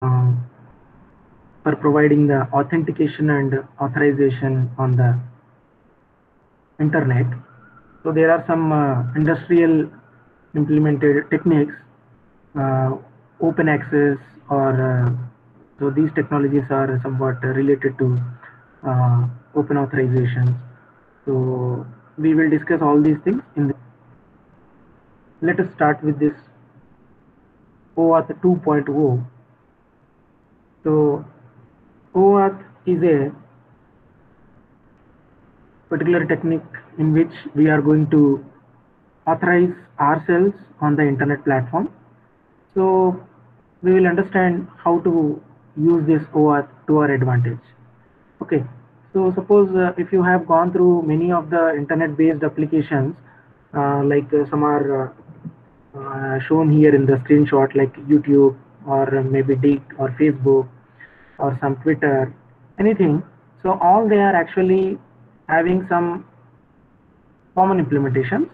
uh, for providing the authentication and authorization on the internet. So there are some industrial implemented techniques, uh, open access, or so these technologies are somewhat related to open authorizations. So we will discuss all these things in the. Let us start with this OAuth 2.0. So OAuth is a particular technique in which we are going to authorize ourselves on the internet platform. So we will understand how to use this OAuth to our advantage. Okay. So suppose if you have gone through many of the internet-based applications, like some are shown here in the screenshot, like YouTube or maybe Dig or Facebook or some Twitter, anything. So all they are actually having some common implementations.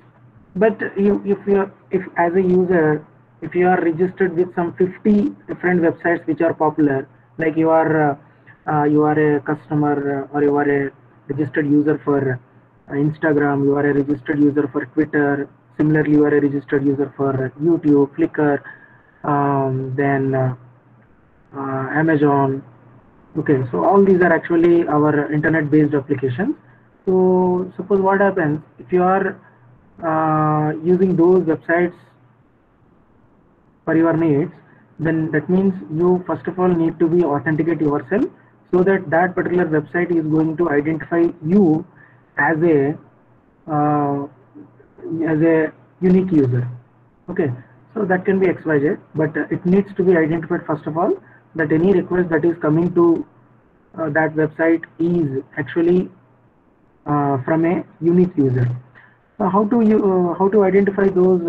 But if as a user, if you are registered with some 50 different websites which are popular, like you are a customer or you are a registered user for Instagram, you are a registered user for Twitter, similarly you are a registered user for YouTube, Flickr, then Amazon. Okay, so all these are actually our internet-based applications. So suppose what happens if you are using those websites for your needs, then that means you first of all need to be authenticate yourself so that that particular website is going to identify you as a uh, as a unique user. Okay, so that can be XYZ, but it needs to be identified first of all that any request that is coming to that website is actually from a unique user. How to identify those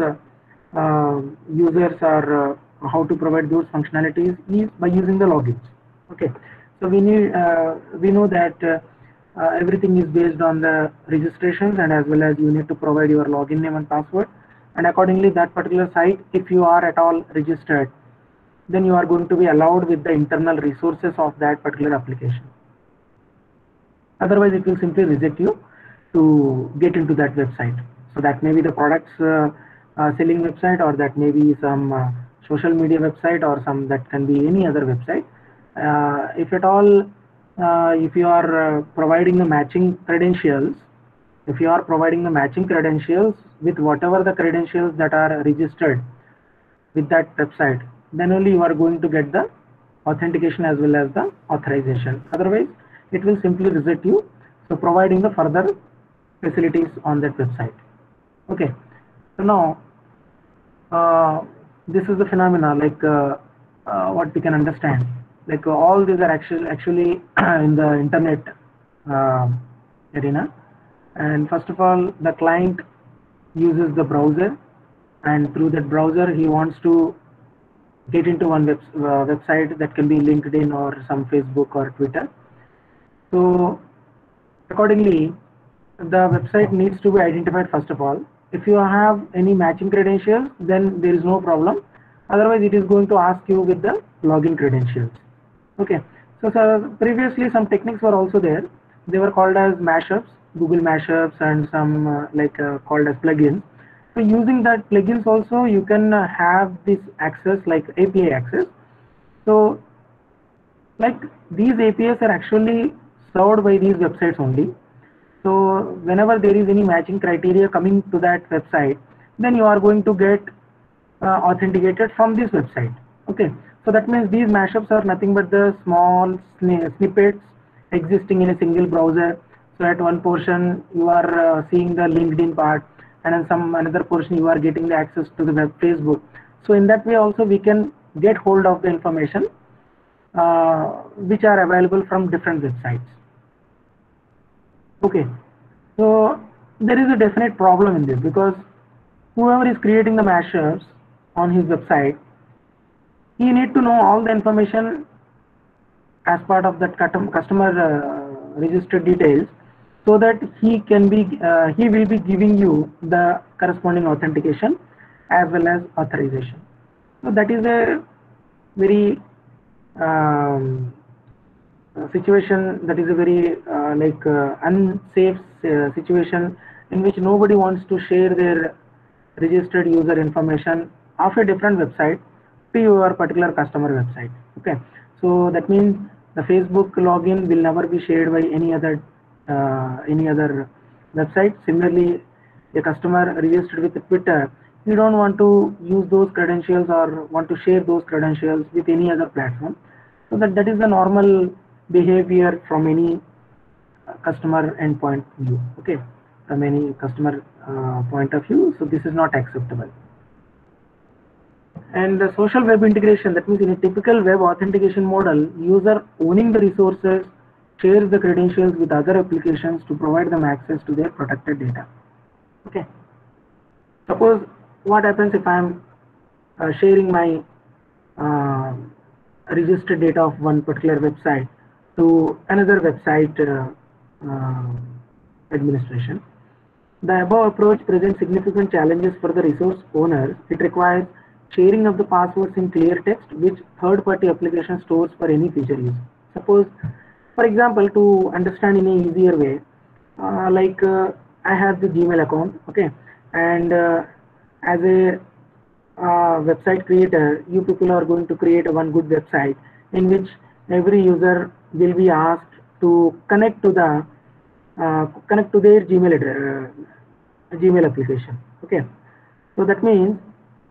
users or how to provide those functionalities is by using the logins. Okay, so we know that everything is based on the registrations, and as well as you need to provide your login name and password, and accordingly that particular site, if you are at all registered, then you are going to be allowed with the internal resources of that particular application. Otherwise, it will simply reject you to get into that website. So that may be the products selling website, or that may be some social media website, or some that can be any other website. If at all, if you are providing the matching credentials, if you are providing the matching credentials with whatever the credentials that are registered with that website, then only you are going to get the authentication as well as the authorization. Otherwise, it will simply reject you. So providing the further facilities on that website. Okay. So now this is the phenomena, like what we can understand. Like all these are actually in the internet uh, arena. And first of all, the client uses the browser, and through that browser he wants to get into one website that can be LinkedIn or some Facebook or Twitter. So accordingly, the website needs to be identified first of all. If you have any matching credentials, then there is no problem. Otherwise, it is going to ask you with the login credentials. Okay. So previously some techniques were also there. They were called as mashups, Google mashups, and some called as plugins. So using that plugins also, you can have this access like API access. So like these APIs are actually served by these websites only. So whenever there is any matching criteria coming to that website, then you are going to get authenticated from this website. Okay, so that means these mashups are nothing but the small snippets existing in a single browser. So at one portion you are seeing the LinkedIn part, and in some another portion you are getting the access to the web Facebook. So in that way also we can get hold of the information which are available from different websites. Okay, so there is a definite problem in this, because whoever is creating the mashups on his website, he need to know all the information as part of that customer registered details, so that he will be giving you the corresponding authentication as well as authorization. So that is a very um, situation that is a very unsafe situation in which nobody wants to share their registered user information of a different website to your particular customer website. Okay, so that means the Facebook login will never be shared by any other website. Similarly, a customer registered with Twitter, you don't want to use those credentials or want to share those credentials with any other platform. So that is the normal behavior from any customer endpoint view. Okay, from any customer point of view. So this is not acceptable. And the social web integration, that means in a typical web authentication model, user owning the resources shares the credentials with other applications to provide them access to their protected data. Okay. Suppose what happens if I am sharing my registered data of one particular website to another website administration. The above approach presents significant challenges for the resource owners. It requires sharing of the passwords in clear text, which third-party application stores for any future use. Suppose, for example, to understand in an easier way, I have the Gmail account, okay, and as a website creator, you people are going to create one good website in which every user will be asked to connect to their Gmail application. Okay, so that means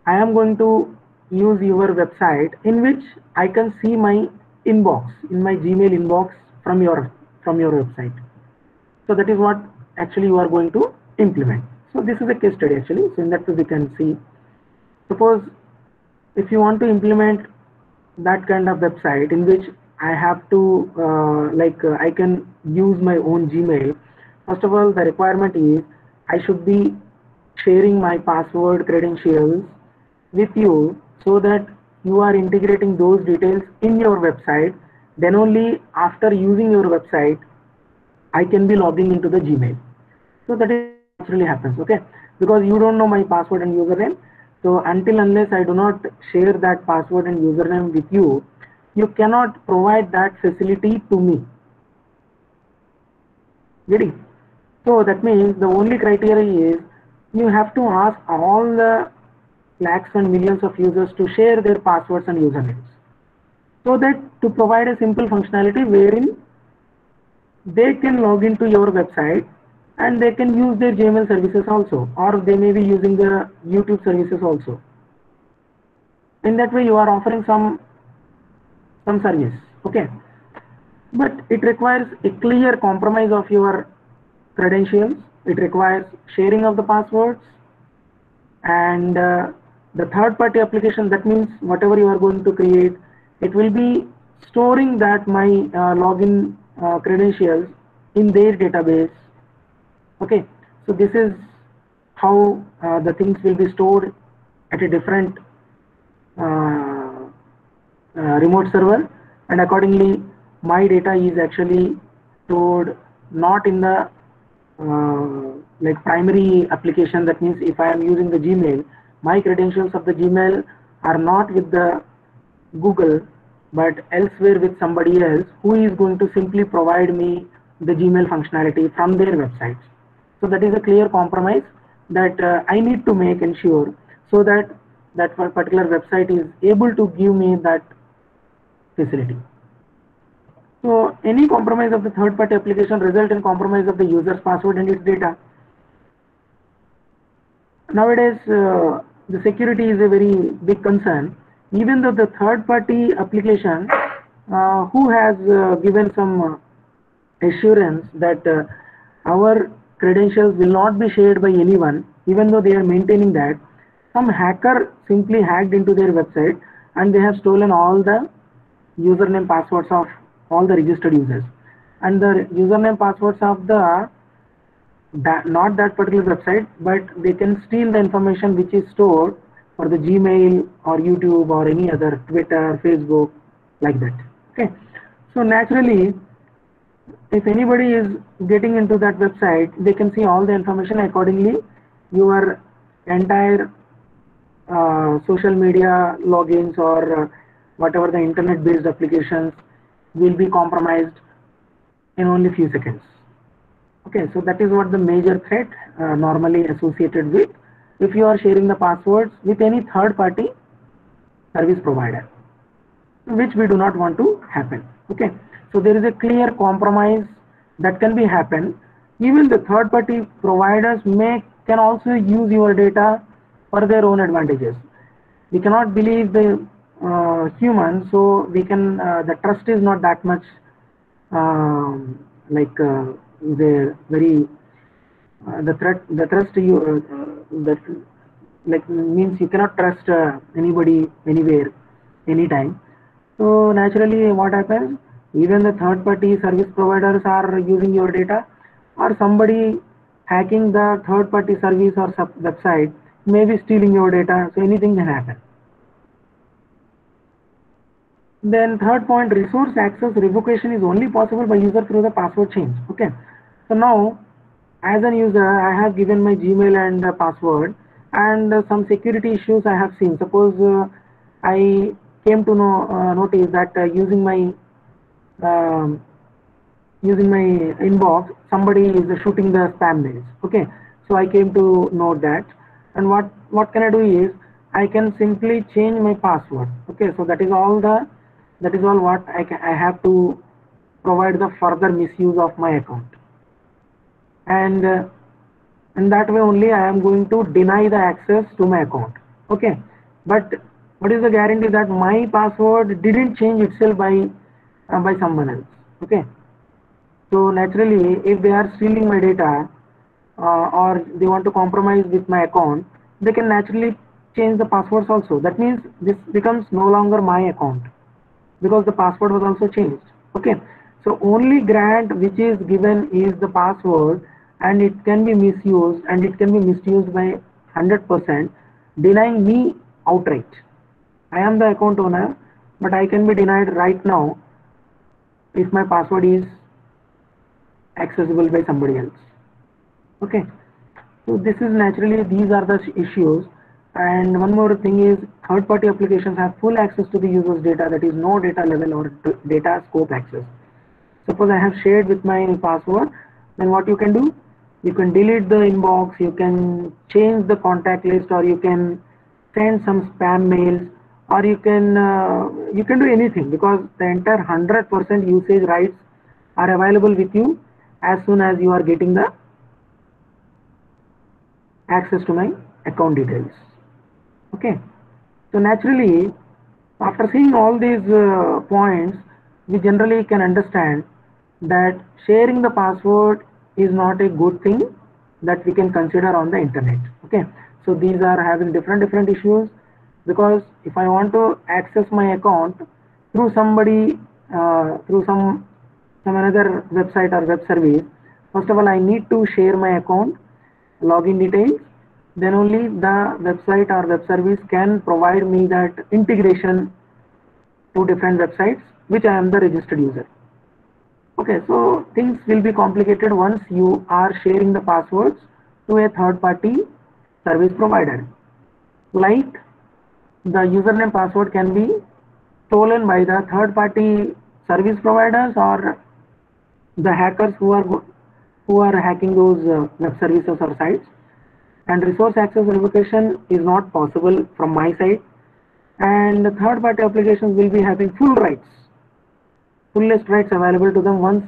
I am going to use your website in which I can see my inbox in my Gmail inbox from your website. So that is what actually you are going to implement. So this is a case study actually. So in that way we can see. Suppose if you want to implement that kind of website in which I have to I can use my own Gmail. First of all, the requirement is I should be sharing my password credentials with you so that you are integrating those details in your website. Then only after using your website, I can be logging into the Gmail. So that is naturally happens, okay? Because you don't know my password and username. So until unless I do not share that password and username with you, you cannot provide that facility to me. Getting? So that means the only criteria is you have to ask all the lakhs and millions of users to share their passwords and usernames. So that to provide a simple functionality wherein they can log into your website and they can use their Gmail services also, or they may be using the YouTube services also. In that way you are offering some service, okay? But it requires a clear compromise of your credentials. It requires sharing of the passwords and the third-party application. That means whatever you are going to create, it will be storing that my login credentials in their database. Okay, so this is how the things will be stored at a different remote server, and accordingly my data is actually stored not in the primary application. That means if I am using the Gmail, my credentials of the Gmail are not with the Google but elsewhere with somebody else who is going to simply provide me the Gmail functionality from their websites. So that is a clear compromise that I need to make ensure so that that particular website is able to give me that facility. So any compromise of the third-party application result in compromise of the user's password and its data. Nowadays, the security is a very big concern. Even though the third-party application who has given some assurance that our credentials will not be shared by anyone, even though they are maintaining that, some hacker simply hacked into their website and they have stolen all the username passwords of all the registered users, and the username passwords of the not that particular website, but they can steal the information which is stored for the Gmail or YouTube or any other Twitter, Facebook, like that. Okay, so naturally if anybody is getting into that website, they can see all the information. Accordingly your entire social media logins or whatever the internet based applications will be compromised in only few seconds. Okay, so that is what the major threat normally associated with if you are sharing the passwords with any third party service provider, which we do not want to happen. Okay, so there is a clear compromise that can be happen. Even the third party providers can also use your data for their own advantages. We cannot believe the human, so we can the trust is not that much like the very the trust you that like means you cannot trust anybody anywhere anytime. So naturally what happens, even the third party service providers are using your data, or somebody hacking the third party service or website, maybe stealing your data, so anything can happen. Then third point, resource access revocation is only possible by user through the password change. Okay, so now as an user I have given my Gmail and password, and some security issues I have seen. Suppose I came to know notice that um, using my inbox somebody is shooting the spam mails. Okay, so I came to know that, and what can I do is I can simply change my password. Okay, so that is all what I have to provide the further misuse of my account, and in that way only I am going to deny the access to my account. Okay, but what is the guarantee that my password didn't change itself by someone else? Okay, so naturally if they are stealing my data or they want to compromise with my account, they can naturally change the passwords also. That means this becomes no longer my account because the password was also changed. Okay, so only grant which is given is the password, and it can be misused, and it can be misused by 100%, denying me outright. I am the account owner, but I can be denied right now if my password is accessible by somebody else. Okay, so this is naturally, these are the issues. And one more thing is, third party applications have full access to the user's data, that is no data level or data scope access. Suppose I have shared with my password, then what you can do, you can delete the inbox, you can change the contact list, or you can send some spam mails, or you can do anything, because the entire 100% usage rights are available with you as soon as you are getting the access to my account details. Okay, so naturally after seeing all these points, we generally can understand that sharing the password is not a good thing that we can consider on the internet. Okay, so these are having different issues, because if I want to access my account through somebody through some another website or web service, first of all I need to share my account login details, then only the website or web service can provide me that integration to different websites which I am the registered user. Okay, so things will be complicated once you are sharing the passwords to a third party service provider. Like the username password can be stolen by the third party service providers or the hackers who are hacking those web services or sites. And resource access revocation is not possible from my side, and the third party applications will be having fullest rights available to them once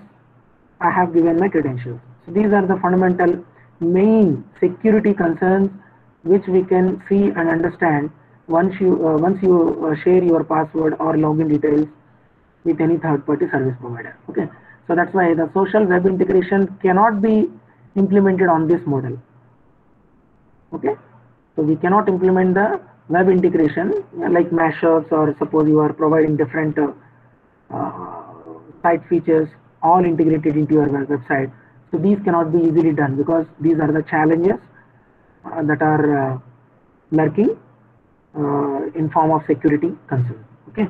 I have given my credentials. So these are the fundamental main security concerns which we can see and understand once you share your password or login details with any third party service provider. Okay, so that's why the social web integration cannot be implemented on this model. Okay, so we cannot implement the web integration like mashups, or suppose you are providing different site features all integrated into your website. So these cannot be easily done, because these are the challenges that are lurking in form of security concerns. Okay,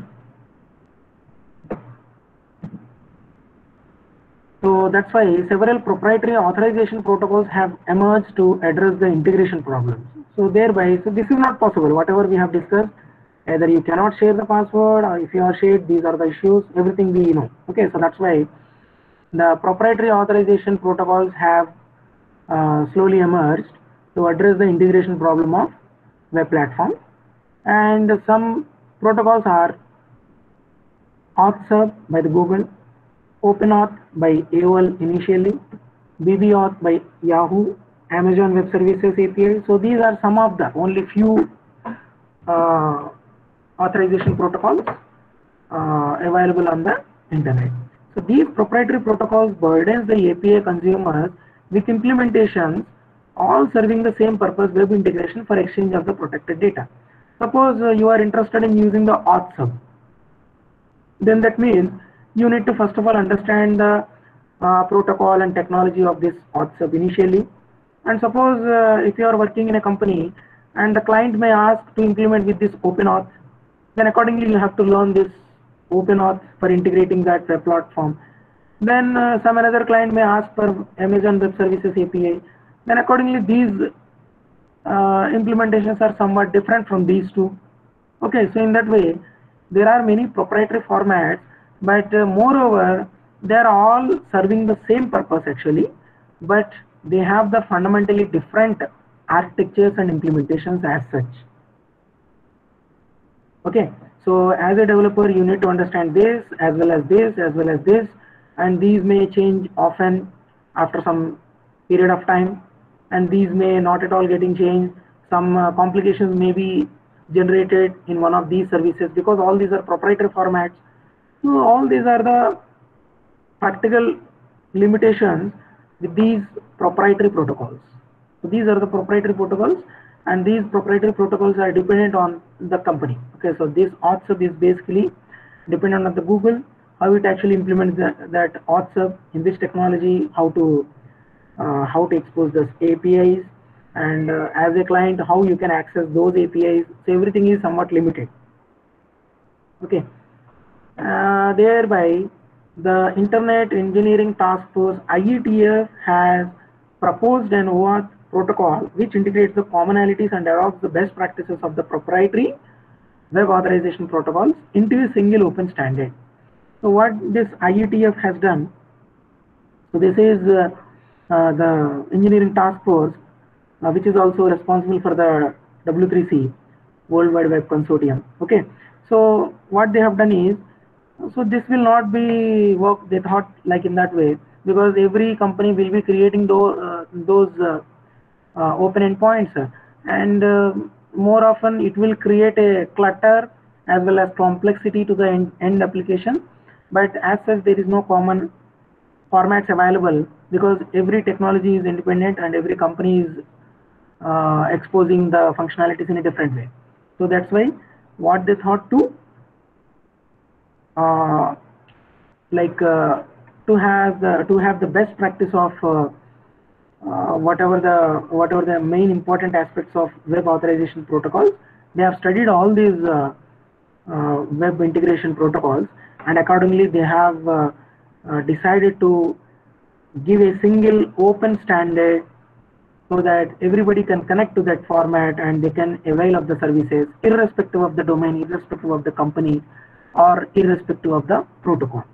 so that's why several proprietary authorization protocols have emerged to address the integration problems. So thereby, so this is not possible. Whatever we have discussed, Either you cannot share the password, or if you are shared, these are the issues, everything we know. Okay, so that's why the proprietary authorization protocols have slowly emerged to address the integration problem of web platform. And some protocols are AuthSub by the Google, OpenAuth by AOL initially, BBAuth by Yahoo, Amazon Web Services API. So these are some of the only few uh, authorization protocols available on the internet. So these proprietary protocols burdens the API consumers with implementations all serving the same purpose, web integration for exchange of the protected data. Suppose you are interested in using the AuthSub, then that means you need to first of all understand the protocol and technology of this AuthSub initially. And suppose if you are working in a company and the client may ask to implement with this OpenAuth, then accordingly you have to learn this OpenAuth for integrating that web platform. Then some another client may ask for Amazon Web Services API. Then accordingly these implementations are somewhat different from these two. Okay, so in that way, there are many proprietary formats, but moreover, they are all serving the same purpose actually, but they have the fundamentally different architectures and implementations as such. Okay, so as a developer, you need to understand this as well as this as well as this, and these may change often after some period of time, and these may not at all getting changed. Some complications may be generated in one of these services because all these are proprietary formats. So all these are the practical limitations with these proprietary protocols. So these are the proprietary protocols, and these proprietary protocols are dependent on the company. Okay, so this AuthSub is basically dependent on the Google, how it actually implements that AuthSub in this technology, how to expose those APIs, and as a client, how you can access those APIs. So everything is somewhat limited. Okay, thereby the Internet Engineering Task Force (IETF) has proposed an OAuth protocol which integrates the commonalities and adopts the best practices of the proprietary web authorization protocols into a single open standard. So what this IETF has done, so this is the engineering task force, which is also responsible for the W3C, World Wide Web Consortium. Okay, so what they have done is, so this will not be work, they thought like in that way, because every company will be creating those open endpoints, and more often it will create a clutter as well as complexity to the end application. But as such, there is no common formats available because every technology is independent and every company is exposing the functionalities in a different way. So that's why what they thought to to have the best practice of whatever the main important aspects of web authorization protocols. They have studied all these web integration protocols, and accordingly they have decided to give a single open standard so that everybody can connect to that format and they can avail of the services irrespective of the domain, irrespective of the company, or irrespective of the protocol.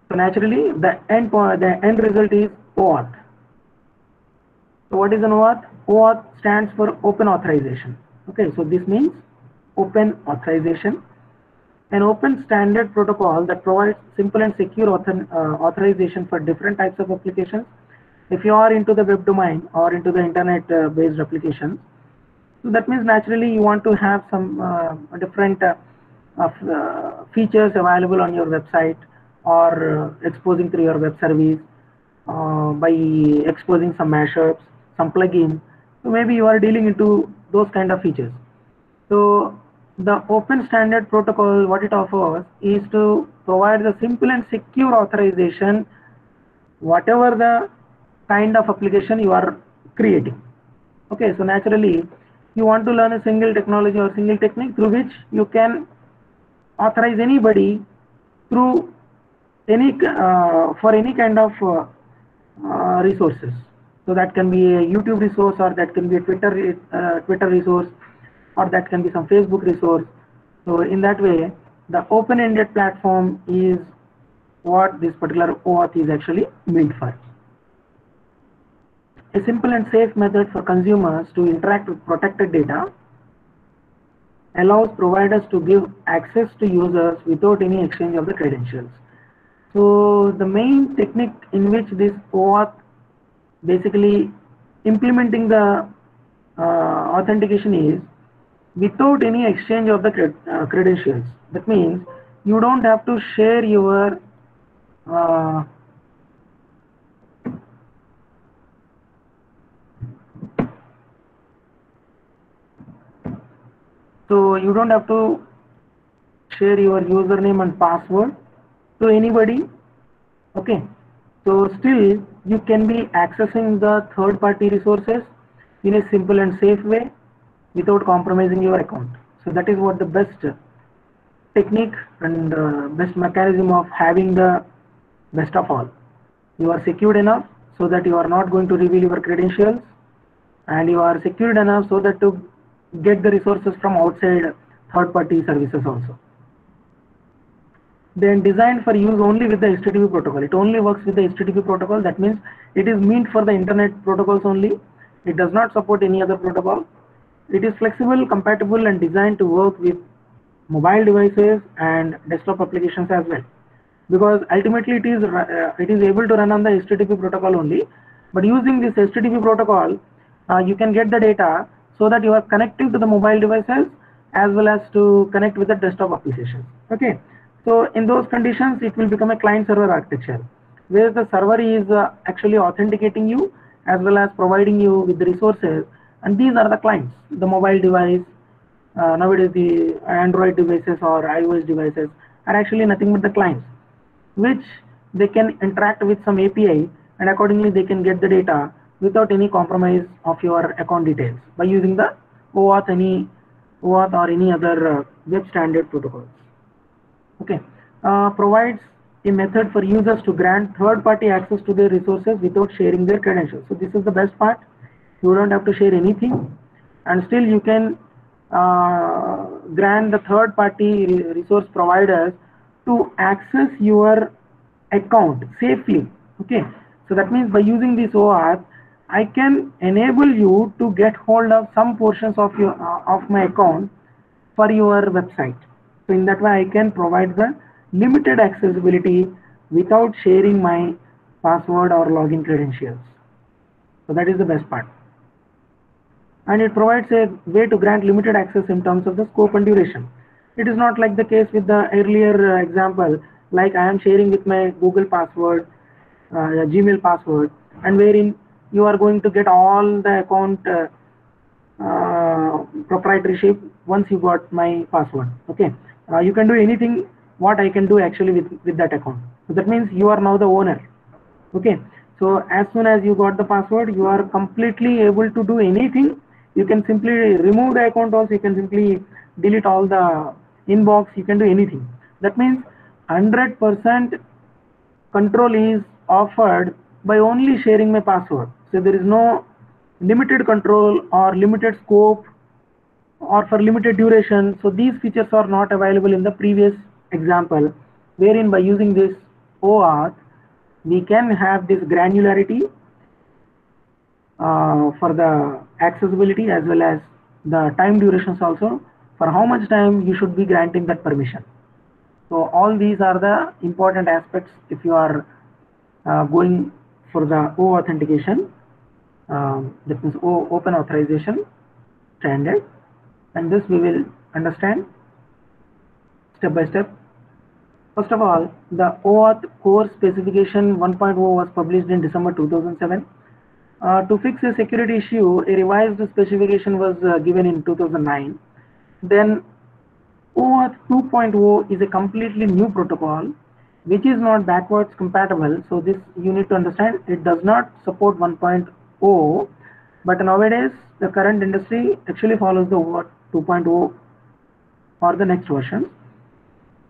So naturally, the end result is OAuth. So what is an OAuth? OAuth stands for Open Authorization. Okay, so this means open authorization, an open standard protocol that provides simple and secure authorization for different types of applications. If you are into the web domain or into the internet based applications, so that means naturally you want to have some different features available on your website, or exposing through your web service by exposing some mashups, some plugins. So maybe you are dealing into those kind of features. So the open standard protocol, what it offers is to provide the simple and secure authorization whatever the kind of application you are creating. Okay, so naturally you want to learn a single technology or single technique through which you can authorize anybody for any kind of resources. So that can be a YouTube resource, or that can be a Twitter resource, or that can be some Facebook resource. So in that way, the open-ended platform is what this particular OAuth is actually meant for. A simple and safe method for consumers to interact with protected data allows providers to give access to users without any exchange of the credentials. So the main technique in which this OAuth basically implementing the authentication is without any exchange of the credentials. That means you don't have to share your so you don't have to share your username and password to anybody. Okay, so still you can be accessing the third-party resources in a simple and safe way without compromising your account. So that is what the best technique and best mechanism of having the best of all. You are secured enough so that you are not going to reveal your credentials, and you are secured enough so that to get the resources from outside third-party services also. Then designed for use only with the HTTP protocol. It only works with the HTTP protocol. That means it is meant for the internet protocols only. It does not support any other protocol. It is flexible, compatible, and designed to work with mobile devices and desktop applications as well. Because ultimately it is able to run on the HTTP protocol only. But using this HTTP protocol, you can get the data so that you are connecting to the mobile devices as well as to connect with the desktop applications. Okay. So in those conditions, it will become a client-server architecture, where the server is actually authenticating you as well as providing you with the resources. And these are the clients, the mobile device. Nowadays, the Android devices or iOS devices are actually nothing but the clients, which they can interact with some API, and accordingly they can get the data without any compromise of your account details by using the OAuth or any other web standard protocols. Okay, provides a method for users to grant third-party access to their resources without sharing their credentials. So this is the best part. You don't have to share anything, and still you can grant the third-party resource providers to access your account safely. Okay, so that means by using this OAuth, I can enable you to get hold of some portions of your of my account for your website. So in that way, I can provide the limited accessibility without sharing my password or login credentials. So that is the best part. And it provides a way to grant limited access in terms of the scope and duration. It is not like the case with the earlier example, like I am sharing with my Google password, Gmail password, and wherein you are going to get all the account proprietorship once you got my password. Okay, you can do anything what I can do actually with that account. So that means you are now the owner. Okay, so as soon as you got the password, you are completely able to do anything. You can simply remove the account also. You can simply delete all the inbox. You can do anything. That means 100% control is offered by only sharing my password. So there is no limited control or limited scope or for limited duration. So these features are not available in the previous example, wherein by using this OAuth, we can have this granularity for the accessibility as well as the time durations also, for how much time you should be granting that permission. So all these are the important aspects if you are going for the O authentication, that means open authorization standard, and this we will understand step by step. First of all, the OAuth core specification 1.0 was published in December 2007. To fix a security issue, a revised specification was given in 2009. Then OAuth 2.0 is a completely new protocol which is not backwards compatible. So this you need to understand, it does not support 1.0, but nowadays the current industry actually follows the OAuth 2.0 or the next version.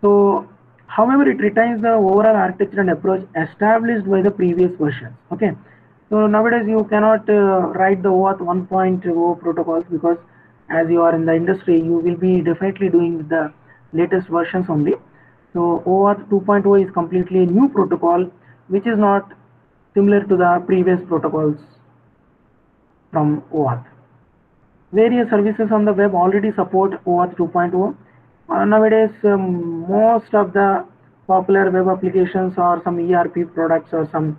So however, it retains the overall architecture and approach established by the previous versions. Okay, So nowadays you cannot write the OAuth 1.0 protocols, because as you are in the industry, you will be definitely doing the latest versions only. So OAuth 2.0 is completely a new protocol, which is not similar to the previous protocols from OAuth. Various services on the web already support OAuth 2.0. Nowadays, most of the popular web applications or some ERP products or some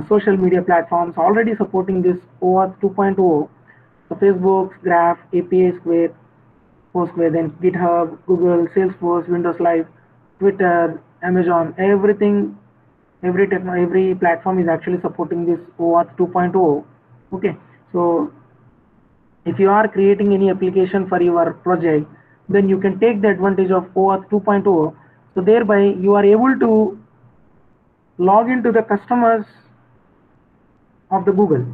social media platforms already supporting this OAuth 2.0. So Facebook, Graph, API Square, Foursquare, then GitHub, Google, Salesforce, Windows Live, Twitter, Amazon, everything, every platform is actually supporting this OAuth 2.0. Okay, so if you are creating any application for your project, then you can take the advantage of OAuth 2.0. So thereby you are able to log into the customers of the Google.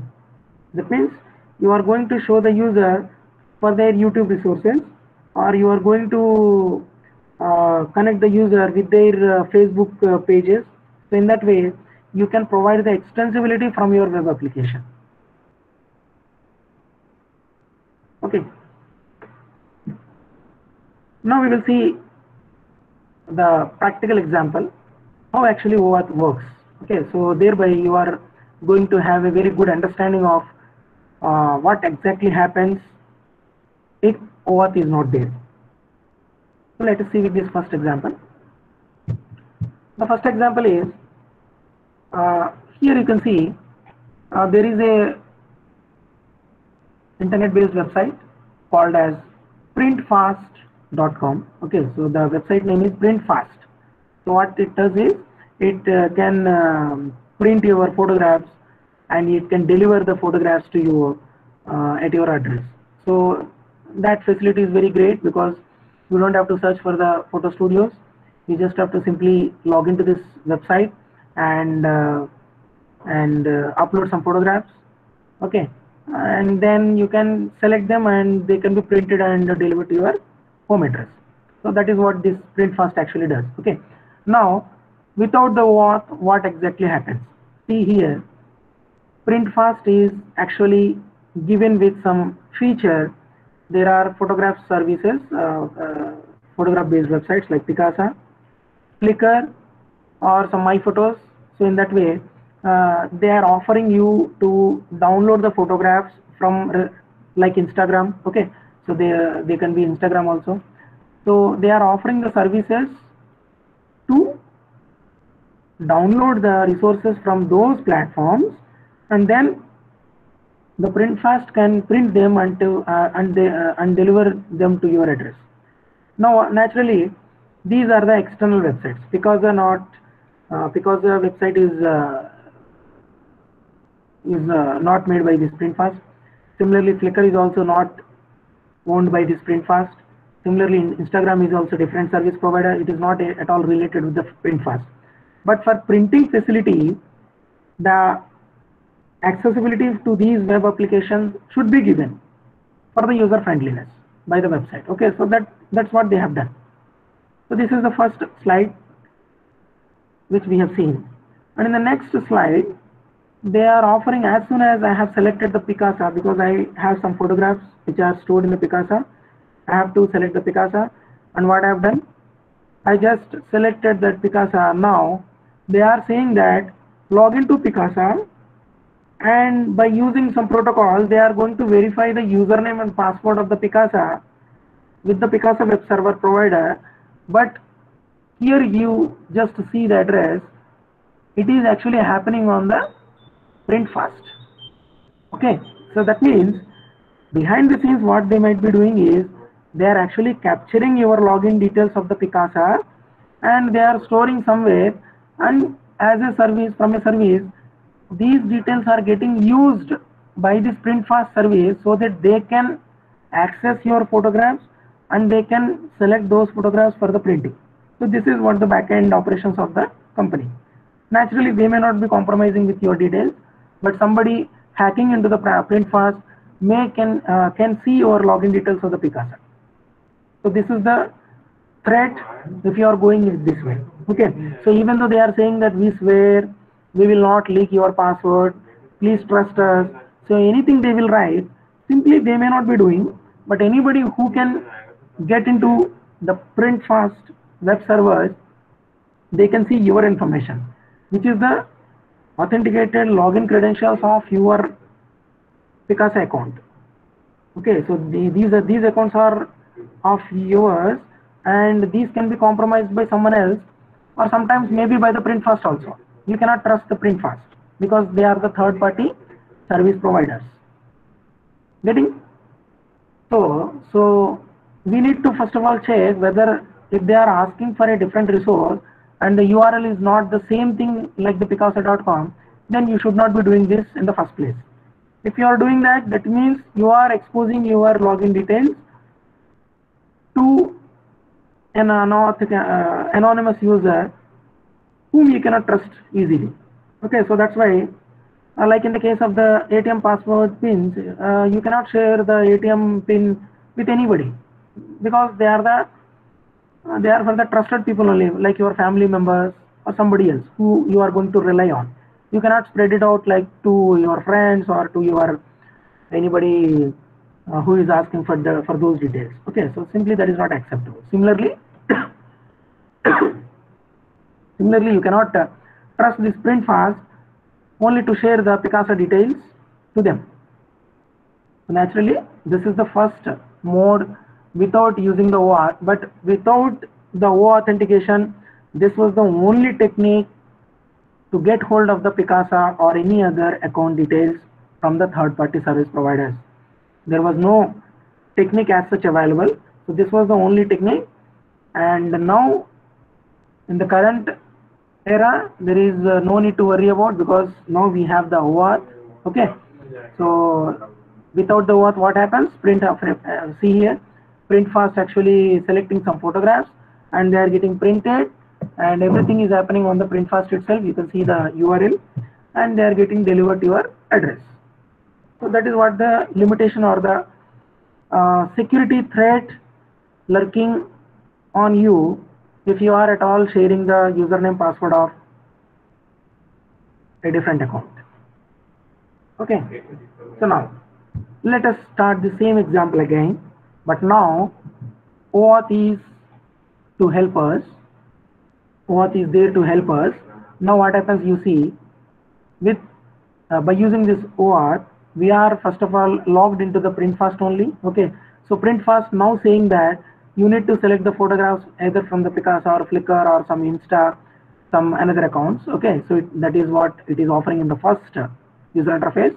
That means you are going to show the user for their YouTube resources, or you are going to connect the user with their Facebook pages. So in that way, you can provide the extensibility from your web application. Okay. Now we will see the practical example how actually OAuth works. Okay, so thereby you are going to have a very good understanding of what exactly happens if OAuth is not there. So let us see with this first example. The first example is here you can see there is a internet-based website called as printfast.com. Okay, so the website name is printfast. So what it does is it can print your photographs, and it can deliver the photographs to you at your address. So that facility is very great, because you don't have to search for the photo studios. You just have to simply log into this website and upload some photographs. Okay, and then you can select them, and they can be printed and delivered to your home address. So that is what this printfast actually does. Okay, now without the OAuth, what exactly happens? See here, printfast is actually given with some feature. There are photograph services, photograph based websites like Picasa, Flickr, or some My Photos. So in that way, they are offering you to download the photographs from like Instagram. Okay, so they can be Instagram also. So they are offering the services to download the resources from those platforms, and then the printfast can print them and deliver them to your address. Now naturally these are the external websites, because they're not because the website is not made by this printfast. Similarly, Flickr is also not owned by this printfast. Similarly, Instagram is also different service provider. It is not at all related with the printfast. But for printing facility, the accessibility to these web applications should be given for the user friendliness by the website. Okay, so that's what they have done. So this is the first slide which we have seen, and in the next slide they are offering, as soon as I have selected the Picasa, because I have some photographs which are stored in the Picasa, I have to select the Picasa, and what I have done, I just selected that Picasa. Now they are saying that log into Picasa, and by using some protocol they are going to verify the username and password of the Picasa with the Picasa web server provider. But here you just see the address, it is actually happening on the printfast. Okay, so that means behind the scenes what they might be doing is they are actually capturing your login details of the Picasa, and they are storing somewhere, and as a service, from a service, these details are getting used by this printfast service, so that they can access your photographs and they can select those photographs for the printing. So this is what the back-end operations of the company. Naturally, they may not be compromising with your details, but somebody hacking into the printfast can see your login details of the Picasa. So this is the threat if you are going this way. Okay, so even though they are saying that we swear we will not leak your password, please trust us. So anything they will write, simply they may not be doing, but anybody who can get into the printfast web servers, they can see your information, which is the authenticated login credentials of your Picasa account. Okay, so these accounts are of yours, and these can be compromised by someone else, or sometimes maybe by the printfast also. You cannot trust the printfast because they are the third party service providers. Getting? So we need to first of all check whether if they are asking for a different resource and the URL is not the same thing like the Picasa.com, then you should not be doing this in the first place. If you are doing that, that means you are exposing your login details to an anonymous user whom you cannot trust easily. Okay, so that's why, like in the case of the ATM password pins, you cannot share the ATM pin with anybody because they are for the trusted people only, like your family members or somebody else who you are going to rely on. You cannot spread it out like to your friends or to your anybody who is asking for those details. Okay, so simply that is not acceptable. Similarly, you cannot trust this printfast only to share the Picasa details to them. So naturally, this is the first mode without using the OAuth, but without the OAuth authentication, this was the only technique to get hold of the Picasa or any other account details from the third-party service providers. There was no technique as such available, so this was the only technique. And now in the current era, there is no need to worry about, because now we have the OAuth. Okay, so without the OAuth, what happens? See here, printfast actually selecting some photographs and they are getting printed, and everything is happening on the printfast itself. You can see the URL and they are getting delivered to your address. So that is what the limitation or the security threat lurking on you if you are at all sharing the username password of a different account. Okay, so now let us start the same example again, but now OAuth is to help us. OAuth is there to help us. Now what happens, you see, with by using this OAuth, we are first of all logged into the printfast only. Okay, so printfast now saying that you need to select the photographs either from the Picasa or Flickr or some Insta, some another accounts. Okay, so that is what it is offering in the first user interface.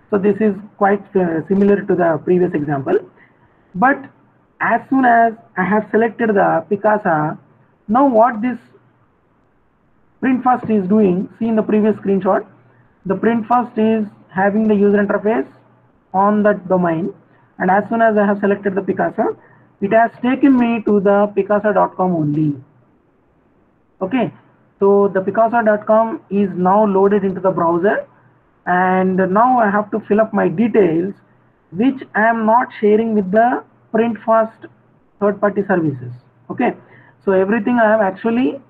So this is quite similar to the previous example, but as soon as I have selected the Picasa, now what this printfast is doing, see in the previous screenshot, the printfast is having the user interface on that domain, and as soon as I have selected the Picasa, it has taken me to the Picasa.com only. Okay, so the Picasa.com is now loaded into the browser, and now I have to fill up my details, which I am not sharing with the printfast third-party services. Okay, so everything I am actually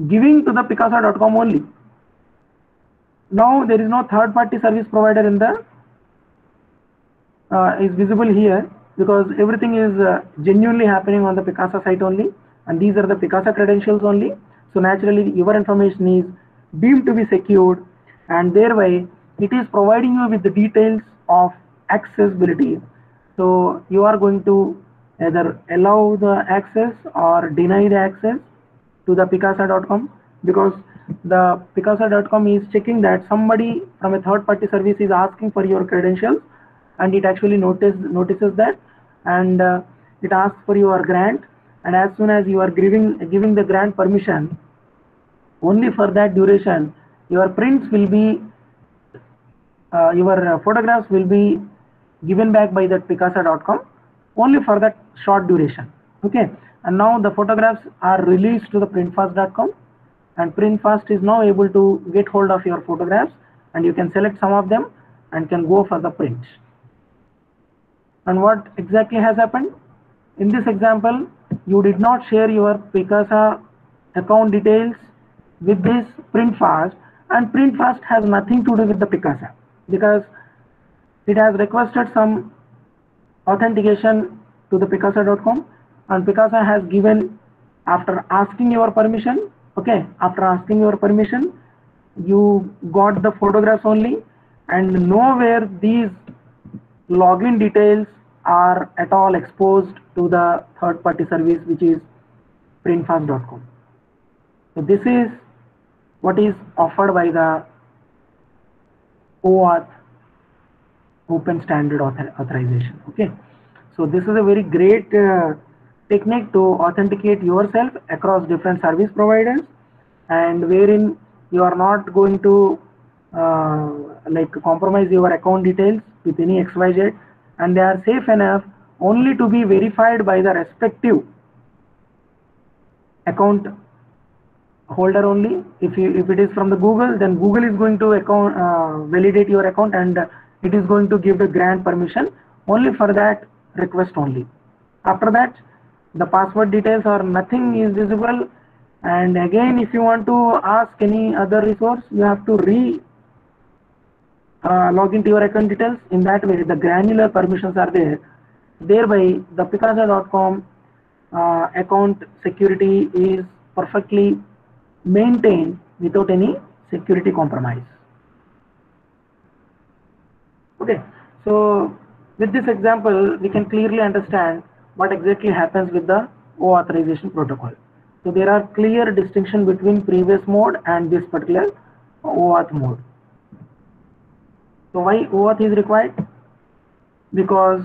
giving to the Picasa.com only. Now there is no third-party service provider in the is visible here, because everything is genuinely happening on the Picasa site only, and these are the Picasa credentials only. So naturally your information is deemed to be secured, and thereby it is providing you with the details of accessibility. So you are going to either allow the access or deny the access to the Picasa.com, because the Picasa.com is checking that somebody from a third-party service is asking for your credentials, and it actually notices that, and it asks for your grant, and as soon as you are giving the grant permission, only for that duration your prints will be your photographs will be given back by that Picasa.com only for that short duration. Okay, and now the photographs are released to the printfast.com, and printfast is now able to get hold of your photographs, and you can select some of them and can go for the print. And what exactly has happened in this example, you did not share your Picasa account details with this printfast, and printfast has nothing to do with the Picasa. because it has requested some authentication to the Picasa.com, and Picasa has given, after asking your permission, okay, after asking your permission, you got the photographs only, and nowhere these login details are at all exposed to the third party service, which is printfast.com. So this is what is offered by the OAuth, Open Standard Authorization. Okay, so this is a very great technique to authenticate yourself across different service providers, and wherein you are not going to like compromise your account details with any XYZ, and they are safe enough only to be verified by the respective account holder only. If it is from the Google, then Google is going to validate your account, and it is going to give the grant permission only for that request only. After that, the password details or nothing is visible. And again, if you want to ask any other resource, you have to log into your account details. In that way, the granular permissions are there. Thereby, the Picasa.com account security is perfectly maintained without any security compromise. Okay, so with this example, we can clearly understand what exactly happens with the OAuth authorization protocol. So there are clear distinction between previous mode and this particular OAuth mode. So why OAuth is required? Because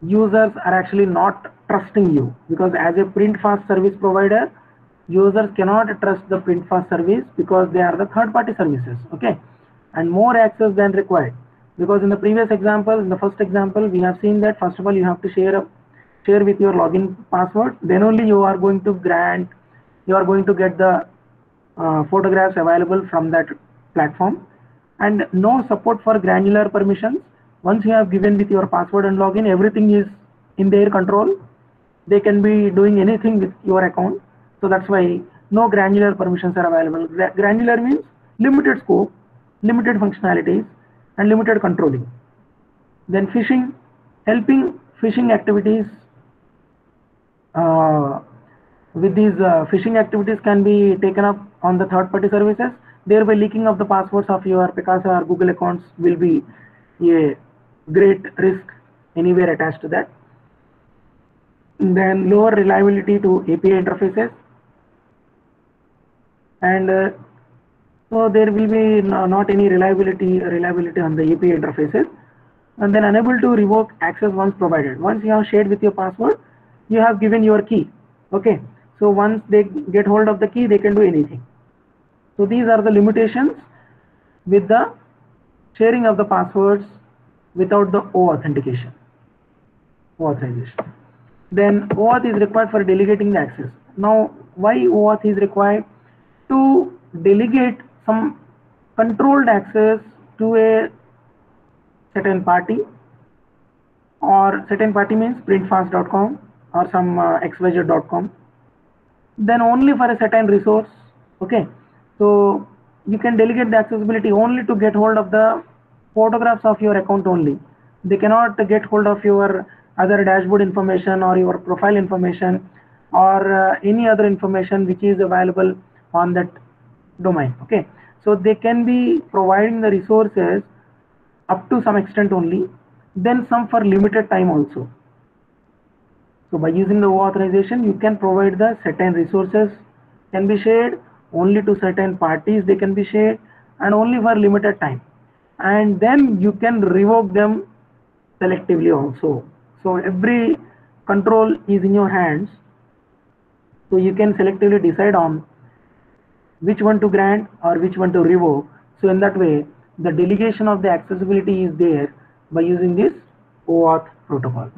users are actually not trusting you, because as a PrintFast service provider, users cannot trust the PrintFast service because they are the third-party services. Okay, and more access than required, because in the previous example, in the first example, we have seen that first of all you have to share with your login password, then only you are going to get the photographs available from that platform, and no support for granular permissions. Once you have given with your password and login, everything is in their control. They can be doing anything with your account. So that's why no granular permissions are available. Granular means limited scope, limited functionalities, and limited controlling. Then phishing, helping phishing activities. With these phishing activities can be taken up on the third-party services. Thereby, leaking of the passwords of your Picasa or Google accounts will be a great risk anywhere attached to that. And then lower reliability to API interfaces, and so there will be not any reliability on the API interfaces. And then unable to revoke access once provided. Once you have shared with your password, you have given your key. Okay, so once they get hold of the key, they can do anything. So these are the limitations with the sharing of the passwords without the authorization. Then OAuth is required for delegating the access. Now, why OAuth is required? To delegate some controlled access to a certain party, or certain party means printfast.com or some xyz.com, then only for a certain resource. Okay, so you can delegate the accessibility only to get hold of the photographs of your account only. They cannot get hold of your other dashboard information or your profile information or any other information which is available on that domain. Okay, so they can be providing the resources up to some extent only, then some for limited time also. So by using the authorization, you can provide the certain resources can be shared only to certain parties, they can be shared, and only for limited time, and then you can revoke them selectively also. So every control is in your hands, so you can selectively decide on which one to grant or which one to revoke. So in that way, the delegation of the accessibility is there by using this OAuth protocol.